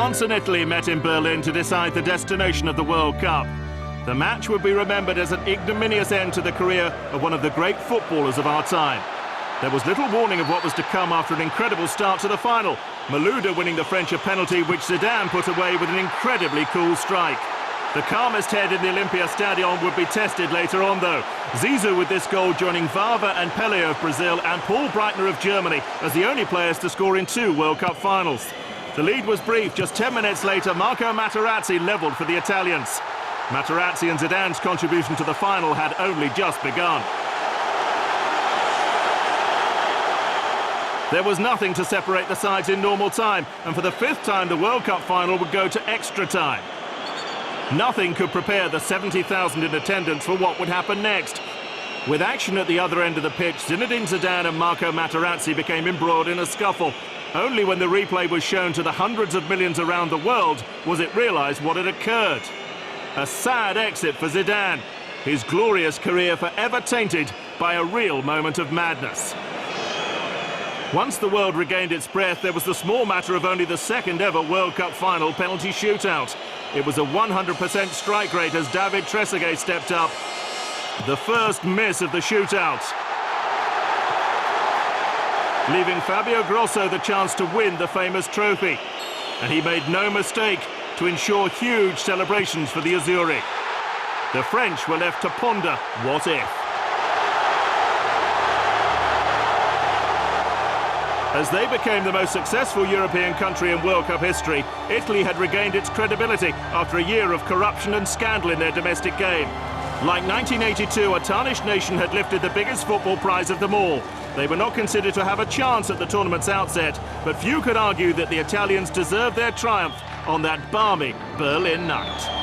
France and Italy met in Berlin to decide the destination of the World Cup. The match would be remembered as an ignominious end to the career of one of the great footballers of our time. There was little warning of what was to come after an incredible start to the final. Malouda winning the French a penalty which Zidane put away with an incredibly cool strike. The calmest head in the Olympia Stadion would be tested later on though. Zizou with this goal joining Vava and Pelé of Brazil and Paul Breitner of Germany as the only players to score in 2 World Cup finals. The lead was brief. Just 10 minutes later, Marco Materazzi levelled for the Italians. Materazzi and Zidane's contribution to the final had only just begun. There was nothing to separate the sides in normal time, and for the 5th time the World Cup final would go to extra time. Nothing could prepare the 70,000 in attendance for what would happen next. With action at the other end of the pitch, Zinedine Zidane and Marco Materazzi became embroiled in a scuffle. Only when the replay was shown to the hundreds of millions around the world was it realised what had occurred. A sad exit for Zidane, his glorious career forever tainted by a real moment of madness. Once the world regained its breath, there was the small matter of only the 2nd ever World Cup final penalty shootout. It was a 100% strike rate as David Trezeguet stepped up. The first miss of the shootout, leaving Fabio Grosso the chance to win the famous trophy. And he made no mistake to ensure huge celebrations for the Azzurri. The French were left to ponder what if. As they became the most successful European country in World Cup history, Italy had regained its credibility after a year of corruption and scandal in their domestic game. Like 1982, a tarnished nation had lifted the biggest football prize of them all. They were not considered to have a chance at the tournament's outset, but few could argue that the Italians deserved their triumph on that balmy Berlin night.